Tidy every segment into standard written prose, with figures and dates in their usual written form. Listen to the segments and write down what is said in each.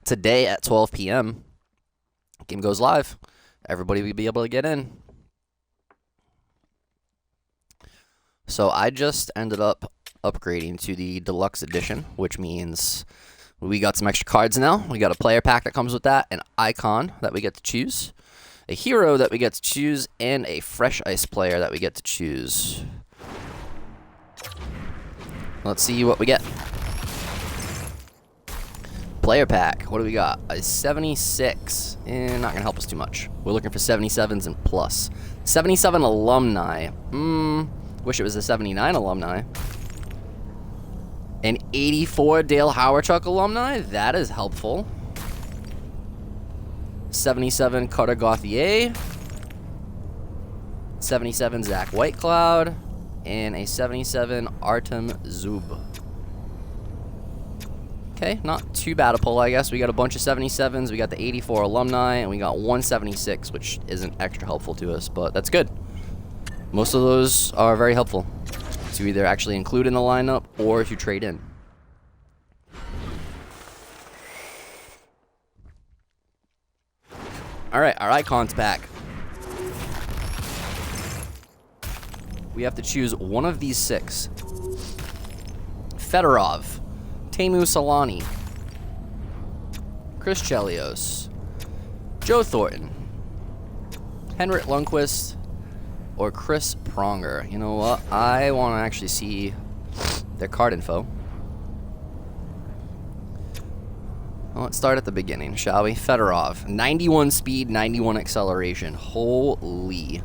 today at 12 p.m. Game goes live. Everybody will be able to get in. So I just ended up upgrading to the deluxe edition, which means we got some extra cards now. We got a player pack that comes with that, an icon that we get to choose, a hero that we get to choose, and a fresh ice player that we get to choose. Let's see what we get. Player pack. What do we got? A 76. Not going to help us too much. We're looking for 77s and plus. 77 alumni. Wish it was a 79 alumni. An 84 Dale Hawerchuk alumni. That is helpful. 77 Carter Gauthier. 77 Zach Whitecloud. And a 77 Artem Zub. Okay, not too bad a pull, I guess. We got a bunch of 77s, we got the 84 alumni, and we got 176, which isn't extra helpful to us, but that's good. Most of those are very helpful to either actually include in the lineup or to trade in. Alright, our icons pack. We have to choose one of these 6. Fedorov. Teemu Selanne, Chris Chelios, Joe Thornton, Henrik Lundqvist, or Chris Pronger. You know what? I want to actually see their card info. Well, let's start at the beginning, shall we? Fedorov, 91 speed, 91 acceleration. Holy.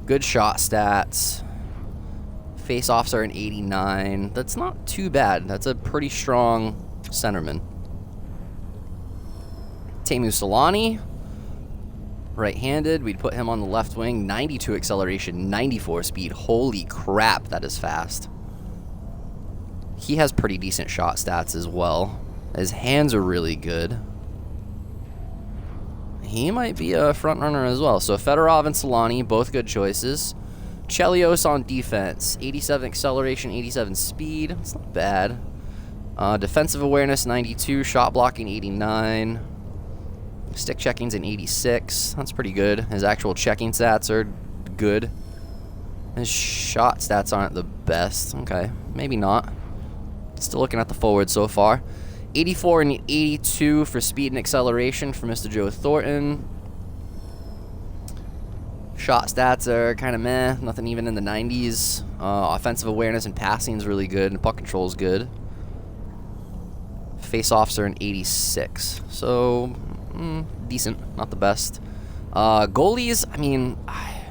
Good shot stats. Face-offs are an 89. That's not too bad. That's a pretty strong centerman. Teemu Selanne, right-handed. We'd put him on the left wing. 92 acceleration, 94 speed. Holy crap, that is fast. He has pretty decent shot stats as well. His hands are really good. He might be a front runner as well. So Fedorov and Selanne, both good choices. Chelios on defense, 87 acceleration, 87 speed. It's not bad. Defensive awareness, 92. Shot blocking, 89. Stick checking's an 86. That's pretty good. His actual checking stats are good. His shot stats aren't the best. Okay, maybe not. Still looking at the forward so far. 84 and 82 for speed and acceleration for Mr. Joe Thornton. Shot stats are kind of meh, nothing even in the 90s. Offensive awareness and passing is really good, and puck control is good. Face-offs are an 86, so decent, not the best. Goalies, I mean, I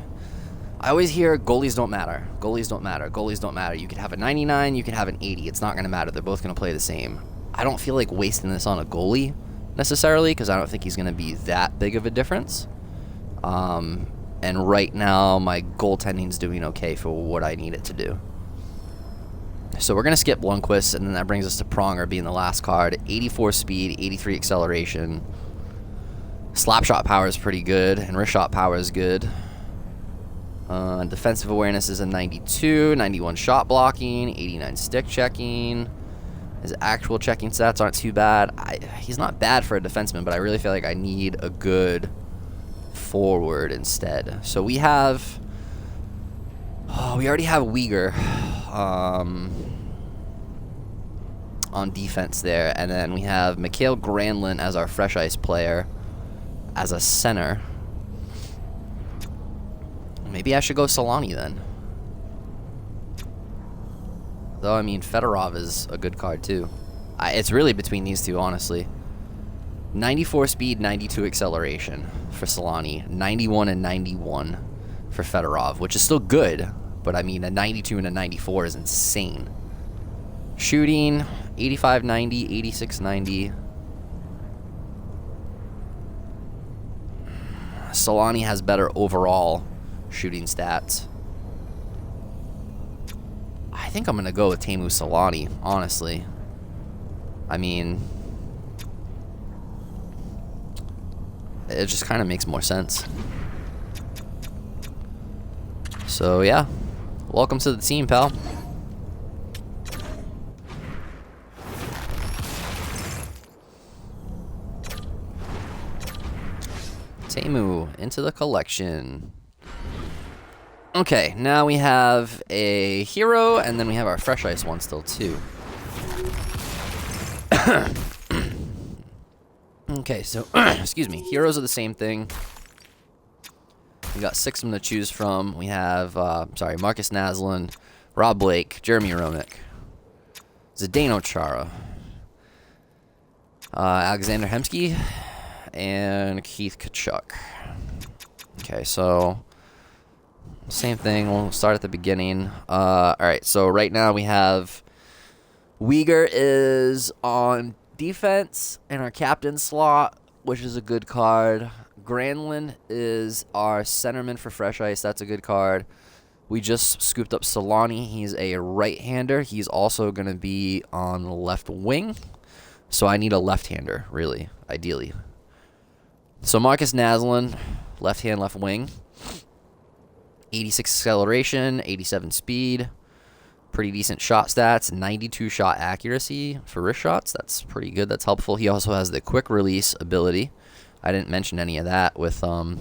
always hear goalies don't matter. Goalies don't matter. Goalies don't matter. You could have a 99, you can have an 80. It's not going to matter. They're both going to play the same. I don't feel like wasting this on a goalie necessarily, because I don't think he's going to be that big of a difference. And right now, my goaltending's doing okay for what I need it to do. So we're going to skip Lundqvist, and then that brings us to Pronger being the last card. 84 speed, 83 acceleration. Slap shot power is pretty good, and wrist shot power is good. Defensive awareness is a 92, 91 shot blocking, 89 stick checking. His actual checking stats aren't too bad. He's not bad for a defenseman, but I really feel like I need a good forward instead. So we have we already have Uyghur on defense there, and then we have Mikhail Granlund as our fresh ice player as a center. Maybe I should go Selanne then, though. I mean, Fedorov is a good card too. It's really between these two, honestly. 94 speed, 92 acceleration for Selanne, 91 and 91 for Fedorov, which is still good, but I mean, a 92 and a 94 is insane. Shooting, 85-90, 86-90. Selanne has better overall shooting stats. I think I'm going to go with Teemu Selanne, honestly. I mean, it just kind of makes more sense. So, yeah. Welcome to the team, pal. Temu into the collection. Okay, now we have a hero, and then we have our fresh ice one still too. Okay, so excuse me. Heroes are the same thing. We got 6 of them to choose from. We have Marcus Naslund, Rob Blake, Jeremy Roenick, Zdeno Chara, Alexander Hemsky, and Keith Tkachuk. Okay, so same thing. We'll start at the beginning. All right, so right now we have Uyghur is on defense in our captain slot, which is a good card. Granlund is our centerman for fresh ice. That's a good card. We just scooped up Solani. He's a right-hander. He's also going to be on the left wing. So I need a left-hander, really, ideally. So Marcus Naslund, left hand, left wing. 86 acceleration, 87 speed. Pretty decent shot stats, 92 shot accuracy for wrist shots. That's pretty good. That's helpful. He also has the quick release ability. I didn't mention any of that with the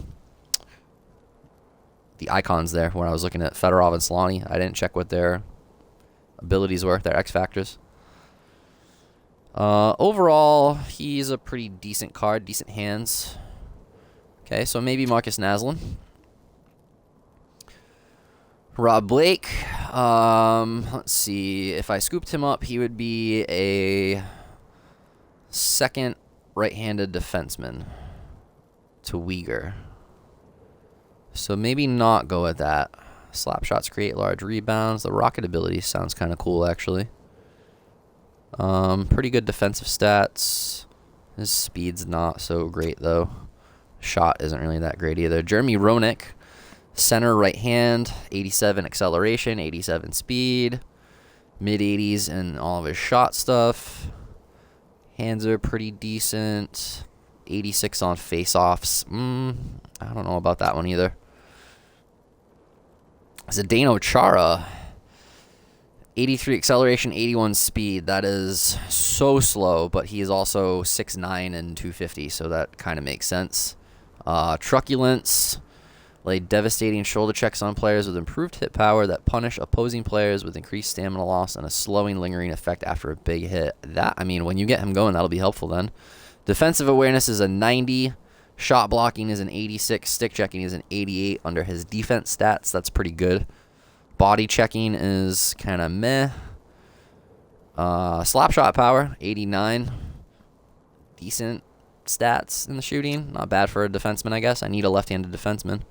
icons there when I was looking at Fedorov and Solani. I didn't check what their abilities were, their X factors. Overall, he's a pretty decent card, decent hands. Okay, so maybe Marcus Naslund. Rob Blake, let's see. If I scooped him up, he would be a second right-handed defenseman to Uyghur. So maybe not go with that. Slap shots create large rebounds. The rocket ability sounds kind of cool, actually. Pretty good defensive stats. His speed's not so great, though. Shot isn't really that great either. Jeremy Roenick. Center right hand, 87 acceleration, 87 speed, mid-80s in all of his shot stuff. Hands are pretty decent. 86 on face-offs. I don't know about that one either. Zdeno Chara, 83 acceleration, 81 speed. That is so slow, but he is also 6'9 and 250, so that kind of makes sense. Truculence. Lay devastating shoulder checks on players with improved hit power that punish opposing players with increased stamina loss and a slowing, lingering effect after a big hit. That, I mean, when you get him going, that'll be helpful then. Defensive awareness is a 90. Shot blocking is an 86. Stick checking is an 88 under his defense stats. That's pretty good. Body checking is kind of meh. Slap shot power, 89. Decent stats in the shooting. Not bad for a defenseman, I guess. I need a left-handed defenseman.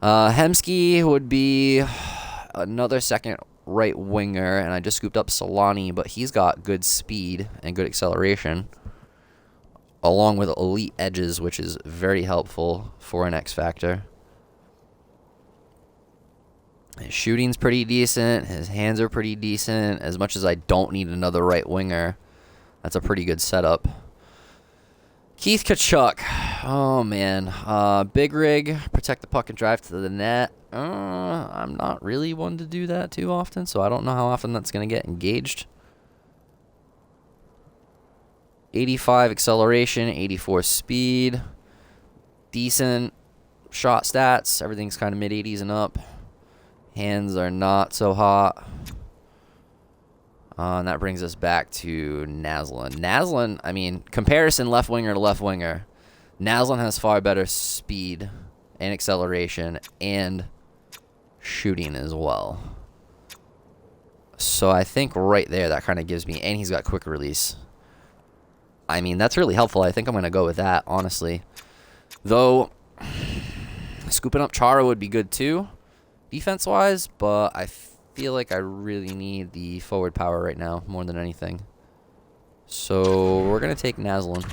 Hemsky would be another second right winger, and I just scooped up Solani, but he's got good speed and good acceleration, along with elite edges, which is very helpful for an X factor. His shooting's pretty decent. His hands are pretty decent. As much as I don't need another right winger, that's a pretty good setup. Keith Tkachuk. Oh, man. Big rig, protect the puck and drive to the net. I'm not really one to do that too often, so I don't know how often that's going to get engaged. 85 acceleration, 84 speed. Decent shot stats. Everything's kind of mid-80s and up. Hands are not so hot. And that brings us back to Naslund. Naslund, I mean, comparison left winger to left winger. Naslund has far better speed and acceleration and shooting as well. So I think right there that kind of gives me, and he's got quick release. I mean, that's really helpful. I think I'm going to go with that, honestly. Though, scooping up Chara would be good too, defense-wise, but I feel like I really need the forward power right now more than anything. So we're going to take Naslund.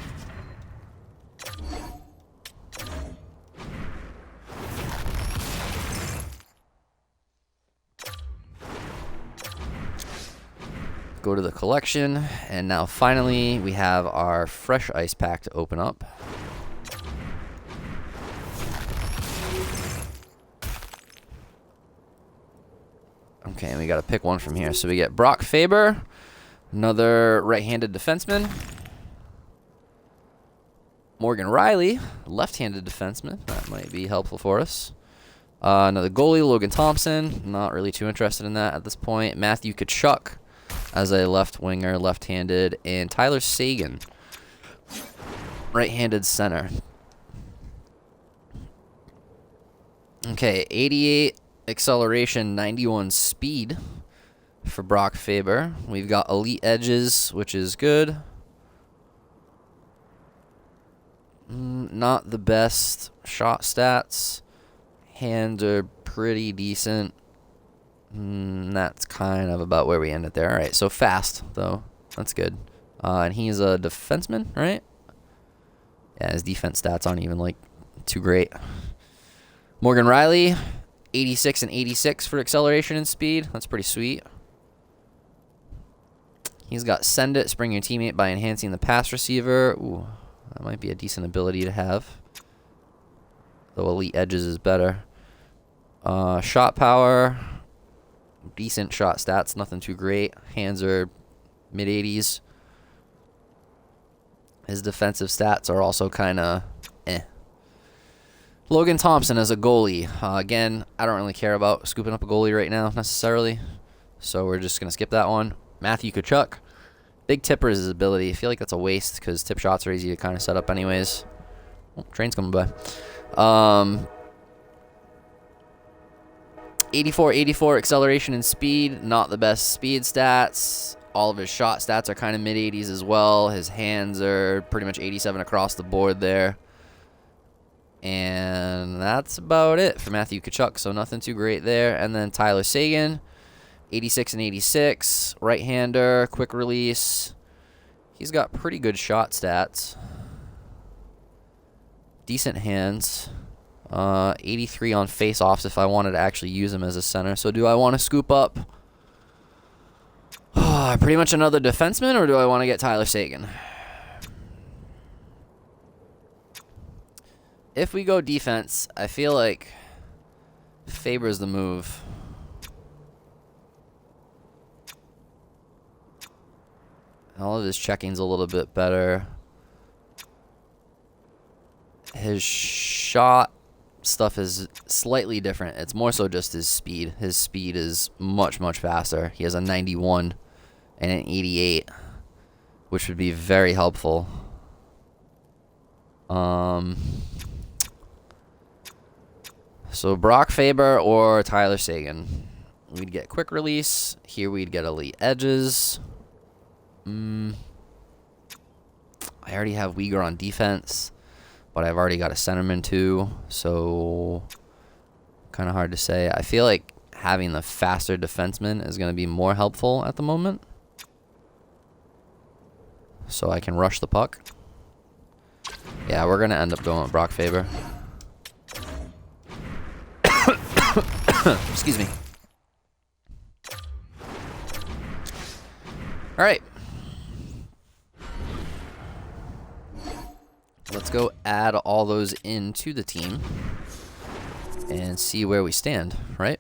Go to the collection, and now finally we have our fresh ice pack to open up. Okay, and we got to pick one from here. So we get Brock Faber, another right-handed defenseman. Morgan Riley, left-handed defenseman. That might be helpful for us. Another goalie, Logan Thompson. Not really too interested in that at this point. Matthew Tkachuk as a left winger, left-handed. And Tyler Seguin, right-handed center. Okay, 88 acceleration, 91 speed for Brock Faber. We've got elite edges, which is good. Not the best shot stats. Hands are pretty decent. That's kind of about where we ended there. All right, so fast, though. That's good. And he's a defenseman, right? Yeah, his defense stats aren't even, like, too great. Morgan Riley, 86 and 86 for acceleration and speed. That's pretty sweet. He's got send it, spring your teammate by enhancing the pass receiver. Ooh, that might be a decent ability to have. Though elite edges is better. Shot power, decent shot stats, nothing too great. Hands are mid-80s. His defensive stats are also kind of eh. Logan Thompson as a goalie. Again, I don't really care about scooping up a goalie right now necessarily, so we're just going to skip that one. Matthew Tkachuk. Big tipper is his ability. I feel like that's a waste because tip shots are easy to kind of set up anyways. Oh, train's coming by. 84 acceleration and speed. Not the best speed stats. All of his shot stats are kind of mid-80s as well. His hands are pretty much 87 across the board there. And that's about it for Matthew Tkachuk, so nothing too great there. And then Tyler Seguin, 86 and 86, right-hander, quick release. He's got pretty good shot stats. Decent hands. 83 on face-offs if I wanted to actually use him as a center. So do I want to scoop up pretty much another defenseman, or do I want to get Tyler Seguin? If we go defense, I feel like Faber's the move. All of his checking's a little bit better. His shot stuff is slightly different. It's more so just his speed. His speed is much, much faster. He has a 91 and an 88, which would be very helpful. So Brock Faber or Tyler Seguin. We'd get quick release. Here we'd get elite edges. I already have Uyghur on defense, but I've already got a centerman too, so kind of hard to say. I feel like having the faster defenseman is going to be more helpful at the moment, so I can rush the puck. Yeah, we're going to end up going with Brock Faber. Excuse me. All right. Let's go add all those into the team and see where we stand, right?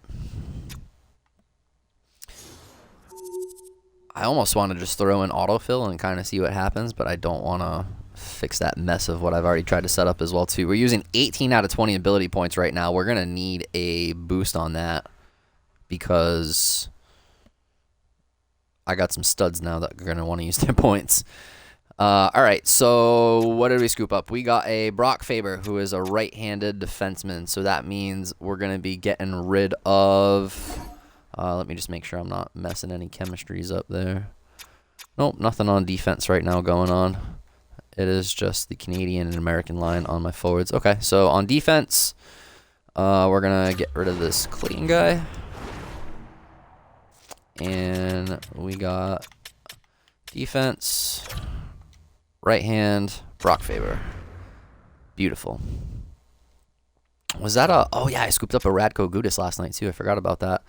I almost want to just throw in autofill and kind of see what happens, but I don't want to fix that mess of what I've already tried to set up as well too. We're using 18 out of 20 ability points right now. We're going to need a boost on that because I got some studs now that are going to want to use their points. All right, so what did we scoop up? We got a Brock Faber, who is a right-handed defenseman, so that means we're going to be getting rid of... let me just make sure I'm not messing any chemistries up there. Nope, nothing on defense right now going on. It is just the Canadian and American line on my forwards. Okay, so on defense, we're going to get rid of this Clayton guy. And we got defense, right hand, Brock Faber. Beautiful. Was that a... Oh, yeah, I scooped up a Radko Gudas last night, too. I forgot about that.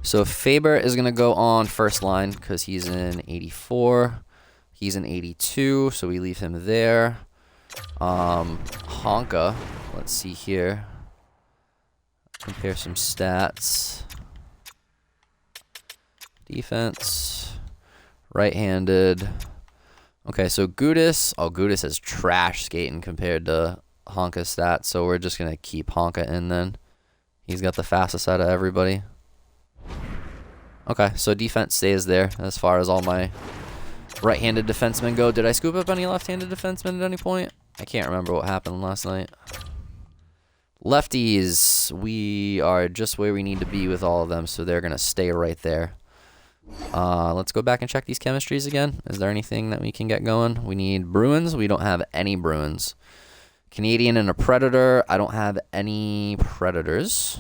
So Faber is going to go on first line because he's in 84. He's in 82, so we leave him there. Honka, let's see here. Compare some stats. Defense, right-handed. Okay, so Gudis. Oh, Gudis is trash skating compared to Honka's stats, so we're just going to keep Honka in then. He's got the fastest out of everybody. Okay, so defense stays there as far as all my right-handed defensemen go. Did I scoop up any left-handed defensemen at any point? I can't remember what happened last night. Lefties, we are just where we need to be with all of them, so they're going to stay right there. Let's go back and check these chemistries again. Is there anything that we can get going? We need Bruins. We don't have any Bruins. Canadian and a Predator. I don't have any Predators.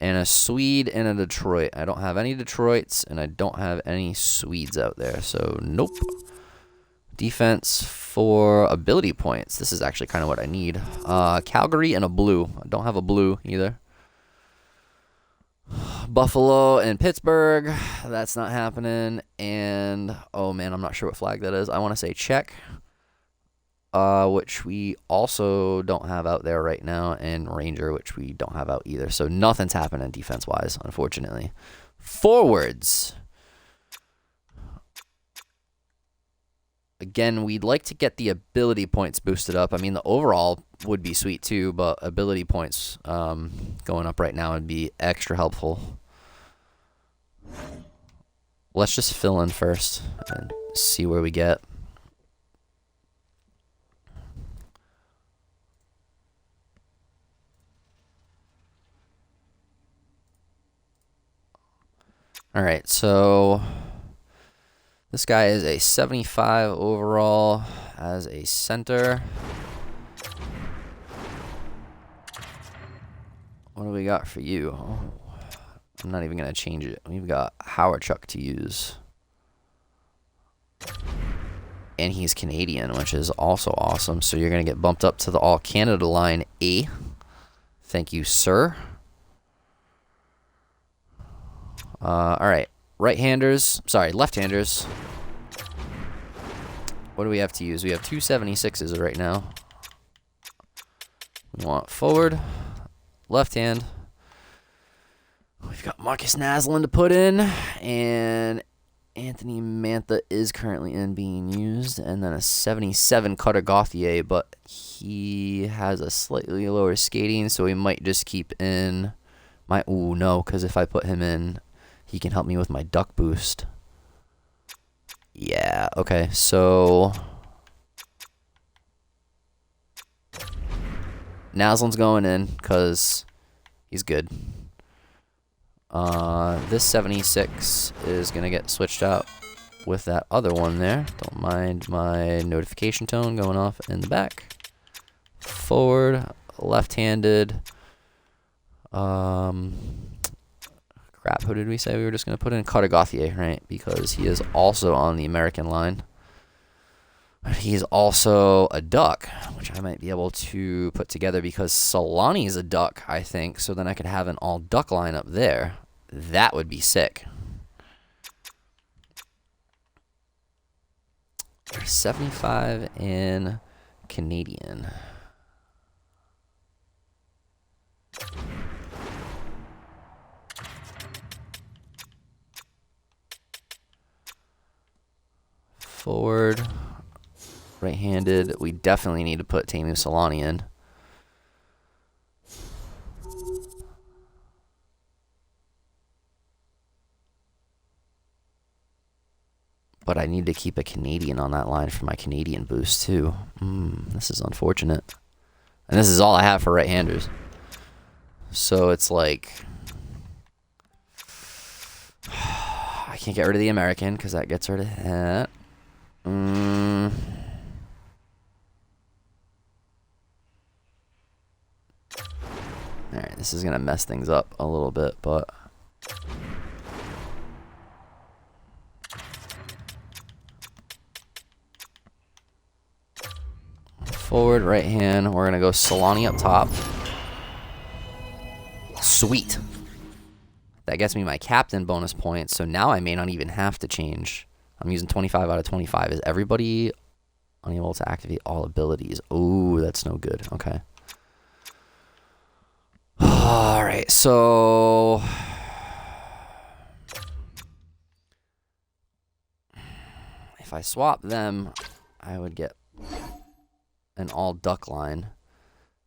And a Swede and a Detroit. I don't have any Detroits, and I don't have any Swedes out there. So, nope. Defense for ability points. This is actually kind of what I need. Calgary and a blue. I don't have a blue either. Buffalo and Pittsburgh. That's not happening. And, oh man, I'm not sure what flag that is. I want to say Czech. Which we also don't have out there right now, and Ranger, which we don't have out either. So nothing's happening defense-wise, unfortunately. Forwards. Again, we'd like to get the ability points boosted up. I mean, the overall would be sweet too, but ability points going up right now would be extra helpful. Let's just fill in first and see where we get. All right, so this guy is a 75 overall as a center. What do we got for you? Oh, I'm not even going to change it. We've got Howard Chuck to use. And he's Canadian, which is also awesome. So you're going to get bumped up to the All-Canada line A. Thank you, sir. All right, right-handers. Sorry, left-handers. What do we have to use? We have 276s right now. We want forward, left hand. We've got Marcus Naslund to put in, and Anthony Mantha is currently in being used, and then a 77 Cutter Gauthier, but he has a slightly lower skating, so we might just keep in my. Ooh, no, because if I put him in, he can help me with my duck boost. Yeah, okay, so Naslund's going in because he's good. This 76 is going to get switched out with that other one there. Don't mind my notification tone going off in the back. Forward, left-handed. Crap, who did we say we were just going to put in? Cutter Gauthier, right? Because he is also on the American line. He's also a duck, which I might be able to put together because Solani's a duck, I think. So then I could have an all-duck line up there. That would be sick. 75 in Canadian. Forward, right-handed. We definitely need to put Teemu Solani in. But I need to keep a Canadian on that line for my Canadian boost too. This is unfortunate. And this is all I have for right-handers. So it's like I can't get rid of the American because that gets rid of that. Alright, this is going to mess things up a little bit, but forward, right hand, we're going to go Solani up top. Sweet. That gets me my captain bonus points, so now I may not even have to change. I'm using 25 out of 25. Is everybody unable to activate all abilities? Ooh, that's no good. Okay. All right, so if I swap them, I would get an all duck line.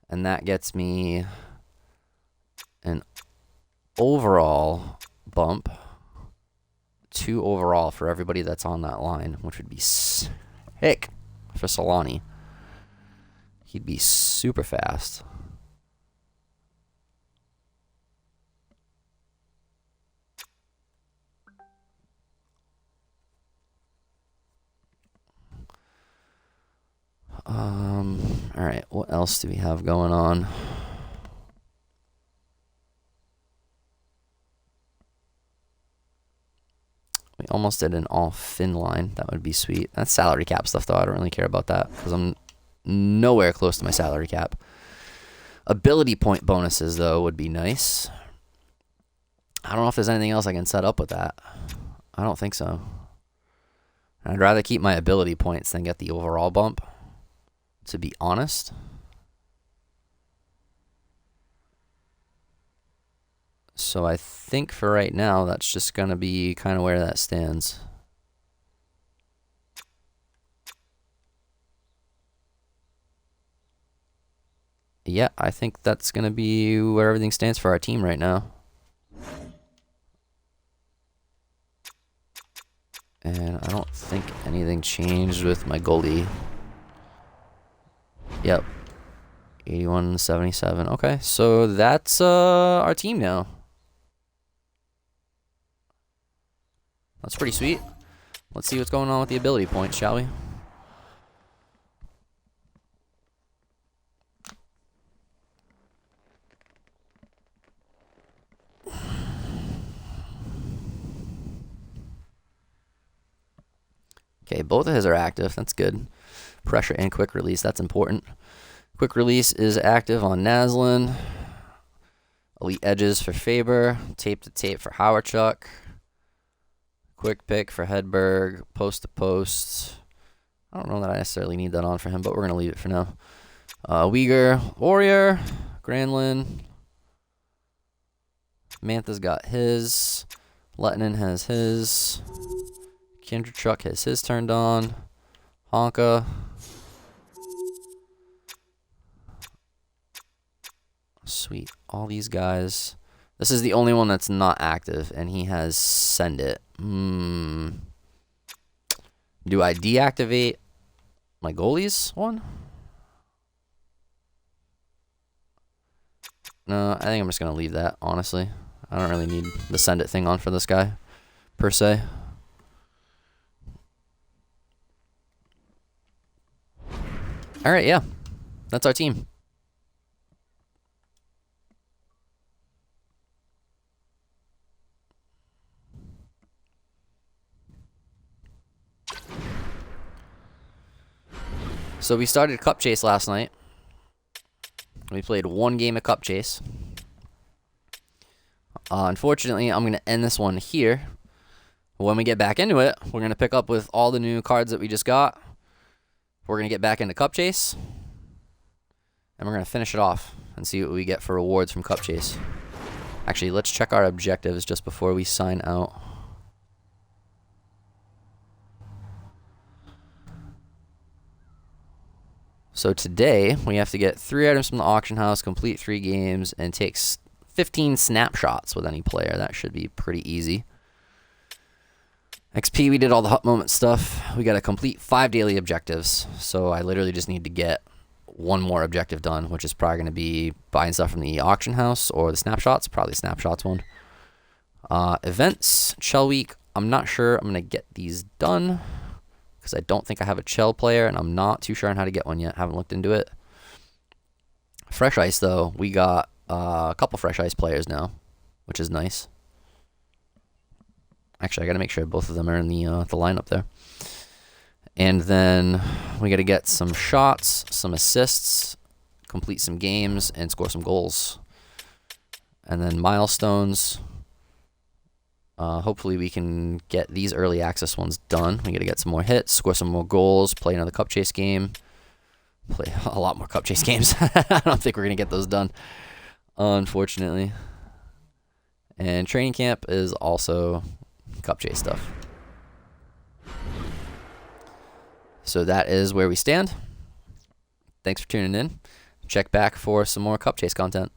And that gets me an overall bump. 2 overall for everybody that's on that line, which would be sick for Solani. He'd be super fast. All right, what else do we have going on? We almost did an all fin line. That would be sweet. That's salary cap stuff, though. I don't really care about that because I'm nowhere close to my salary cap. Ability point bonuses, though, would be nice. I don't know if there's anything else I can set up with that. I don't think so. I'd rather keep my ability points than get the overall bump, to be honest. So I think for right now, that's just going to be kind of where that stands. Yeah, I think that's going to be where everything stands for our team right now. And I don't think anything changed with my goalie. Yep. 81-77. Okay, so that's our team now. That's pretty sweet. Let's see what's going on with the ability points, shall we? Okay, both of his are active. That's good. Pressure and quick release. That's important. Quick release is active on Naslin. Elite edges for Faber. Tape to tape for Howardchuk. Quick pick for Hedberg. Post to post. I don't know that I necessarily need that on for him, but we're going to leave it for now. Uyghur, Warrior, Granlund. Mantha's got his. Lettinen has his. Kinderchuk has his turned on. Honka. Sweet. All these guys. This is the only one that's not active, and he has Send It. Do I deactivate my goalies one? No, I think I'm just going to leave that, honestly. I don't really need the Send It thing on for this guy, per se. All right, yeah. That's our team. So we started Cup Chase last night. We played 1 game of Cup Chase. Unfortunately, I'm going to end this one here. When we get back into it, we're going to pick up with all the new cards that we just got. We're going to get back into Cup Chase. And we're going to finish it off and see what we get for rewards from Cup Chase. Actually, let's check our objectives just before we sign out. So today, we have to get 3 items from the auction house, complete 3 games, and take 15 snapshots with any player. That should be pretty easy. XP, we did all the hot moment stuff. We got to complete 5 daily objectives. So I literally just need to get 1 more objective done, which is probably going to be buying stuff from the auction house or the snapshots. Probably snapshots one. Events, Shell Week. I'm not sure I'm going to get these done because I don't think I have a Chell player, and I'm not too sure on how to get one yet. Haven't looked into it. Fresh Ice, though, we got a couple Fresh Ice players now, which is nice. Actually, I got to make sure both of them are in the lineup there. And then we got to get some shots, some assists, complete some games, and score some goals. And then milestones. Hopefully we can get these early access ones done. We got to get some more hits, score some more goals, play another Cup Chase game. Play a lot more Cup Chase games. I don't think we're going to get those done, unfortunately. And training camp is also Cup Chase stuff. So that is where we stand. Thanks for tuning in. Check back for some more Cup Chase content.